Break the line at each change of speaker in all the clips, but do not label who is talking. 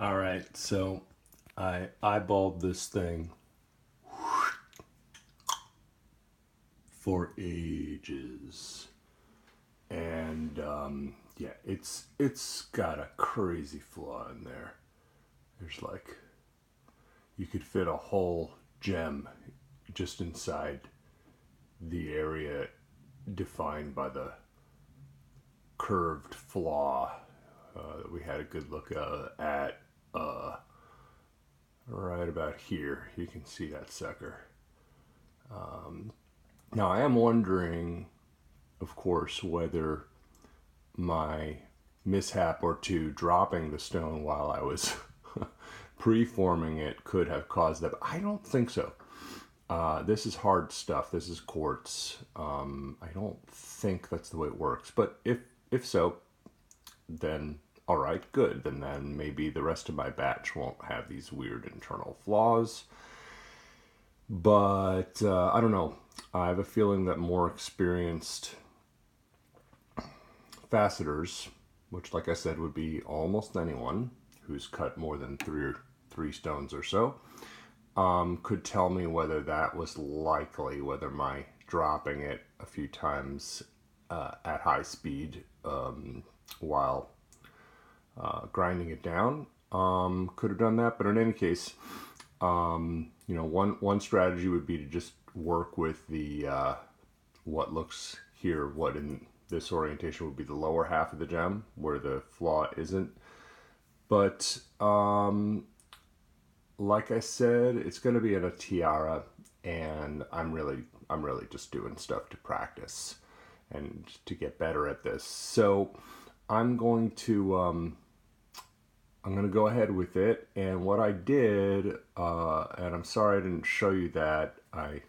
All right, so I eyeballed this thing for ages, and yeah, it's got a crazy flaw in there. There's like you could fit a whole gem just inside the area defined by the curved flaw that we had a good look at right about here. You can see that sucker. Now I am wondering, of course, whether my mishap or two dropping the stone while I was preforming it could have caused that. But I don't think so. This is hard stuff. This is quartz. I don't think that's the way it works. But if so, then all right, good. Then maybe the rest of my batch won't have these weird internal flaws. But I don't know. I have a feeling that more experienced facetors, which, like I said, would be almost anyone who's cut more than three stones or so, could tell me whether that was likely, whether my dropping it a few times at high speed while grinding it down could have done that. But in any case, one strategy would be to just work with the what looks here, what in this orientation would be the lower half of the gem where the flaw isn't. But like I said, it's going to be in a tiara, and I'm really just doing stuff to practice and to get better at this. So I'm going to go ahead with it. And what I did, and I'm sorry I didn't show you that. I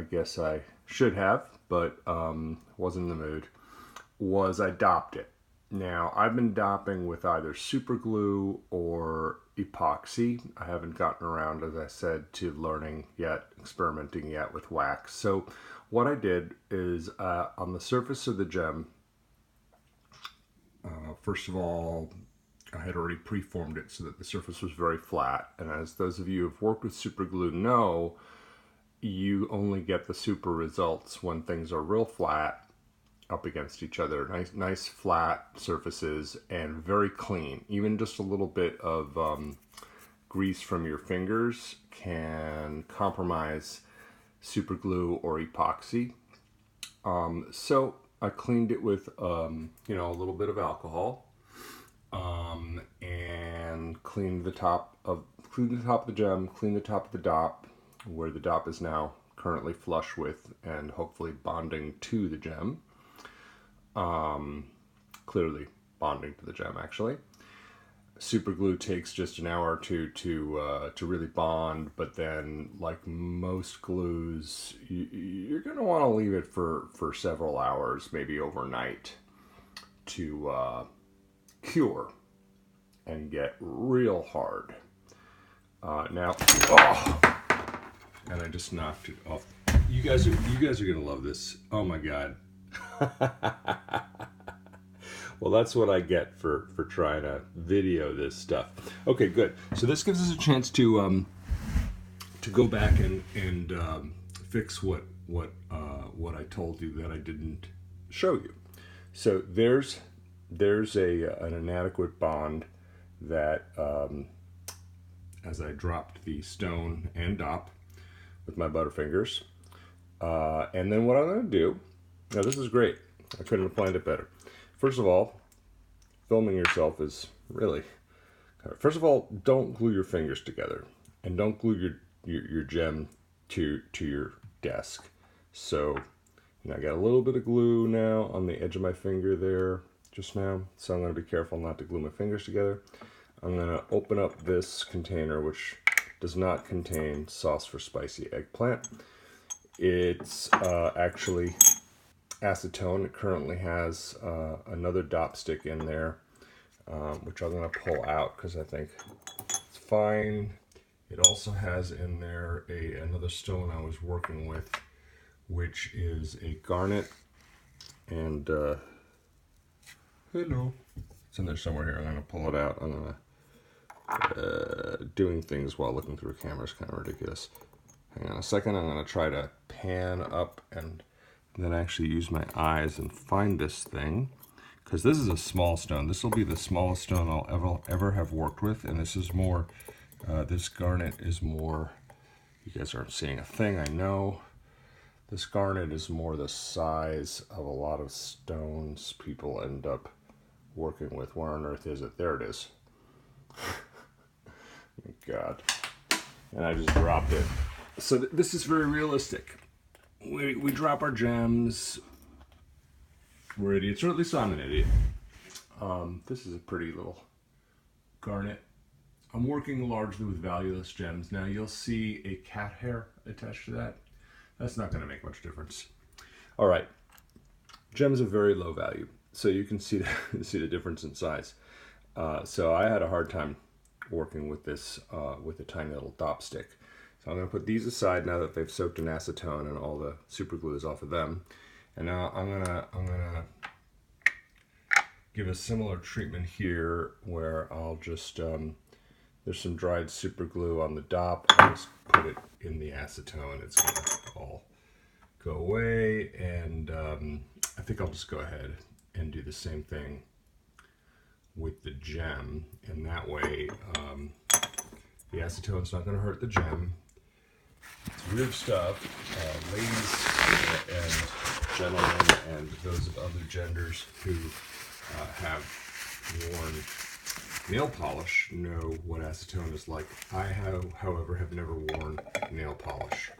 guess I should have, but wasn't in the mood, was I dopped it. Now, I've been dopping with either super glue or epoxy. I haven't gotten around, as I said, to learning yet, experimenting yet with wax. So what I did is on the surface of the gem, first of all, I had already preformed it so that the surface was very flat. And as those of you who have worked with super glue know, you only get the super results when things are real flat up against each other. Nice flat surfaces and very clean. Even just a little bit of grease from your fingers can compromise super glue or epoxy. So I cleaned it with a little bit of alcohol and cleaned the top of the gem, cleaned the top of the dop, where the dop is now currently flush with and hopefully bonding to the gem. Clearly bonding to the gem, actually. Super glue takes just an hour or two to really bond, but then, like most glues, you're going to want to leave it for several hours, maybe overnight, to cure and get real hard. And I just knocked it off. You guys are gonna love this. Oh my god. Well, that's what I get for trying to video this stuff. Okay, good. So this gives us a chance to go back and fix what I told you that I didn't show you. So there's an inadequate bond that as I dropped the stone and dop with my butterfingers. And then what I'm going to do, now this is great. I couldn't have planned it better. First of all, filming yourself is really, first of all, don't glue your fingers together and don't glue your gem to your desk. So, I got a little bit of glue now on the edge of my finger there just now. So I'm going to be careful not to glue my fingers together. I'm going to open up this container, which does not contain sauce for spicy eggplant. It's actually acetone. It currently has another dop stick in there, which I'm going to pull out because I think it's fine. It also has in there another stone I was working with, which is a garnet. And hello, it's in there somewhere here. I'm going to pull it out. I'm going to doing things while looking through a camera is kind of ridiculous. Hang on a second, I'm going to try to pan up and then actually use my eyes and find this thing. Because this is a small stone. This will be the smallest stone I'll ever have worked with. And this is more, this garnet is more, you guys aren't seeing a thing, I know. This garnet is more the size of a lot of stones people end up working with. Where on earth is it? There it is. Oh, God. And I just dropped it. So this is very realistic. We drop our gems. We're idiots, or at least I'm an idiot. This is a pretty little garnet. I'm working largely with valueless gems. Now you'll see a cat hair attached to that. That's not going to make much difference. All right, gems of very low value. So you can see the difference in size. So I had a hard time working with this with a tiny little dop stick. So I'm going to put these aside now that they've soaked in acetone and all the super glue is off of them. And now I'm gonna give a similar treatment here where I'll just there's some dried super glue on the dop. I'll just put it in the acetone. It's gonna all go away, and I think I'll just go ahead and do the same thing with the gem, and that way the acetone's not going to hurt the gem. It's weird stuff. Ladies and gentlemen and those of other genders who have worn nail polish know what acetone is like. I however, have never worn nail polish.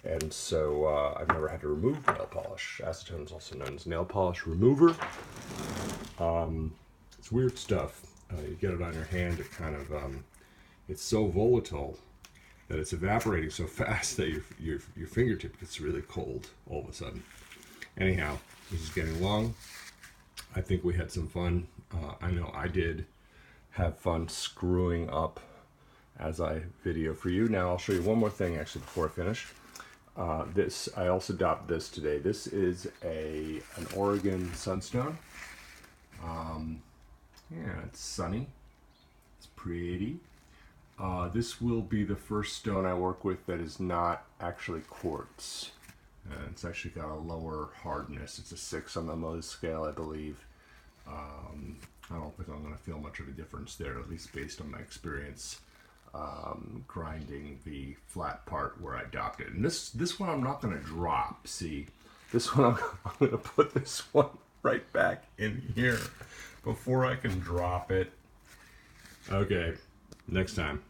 And so I've never had to remove nail polish. Acetone is also known as nail polish remover. It's weird stuff. You get it on your hand, it kind of, it's so volatile that it's evaporating so fast that your fingertip gets really cold all of a sudden. Anyhow, this is getting long. I think we had some fun. I know I did have fun screwing up as I video for you. Now I'll show you one more thing actually before I finish. I also dopped this today. This is an Oregon sunstone. Yeah, it's sunny. It's pretty. This will be the first stone I work with that is not actually quartz. It's actually got a lower hardness. It's a 6 on the muse scale, I believe. I don't think I'm going to feel much of a difference there, at least based on my experience grinding the flat part where I dopped it. And this one I'm not going to drop. See, this one I'm going to put this one right back in here before I can drop it. Okay, next time.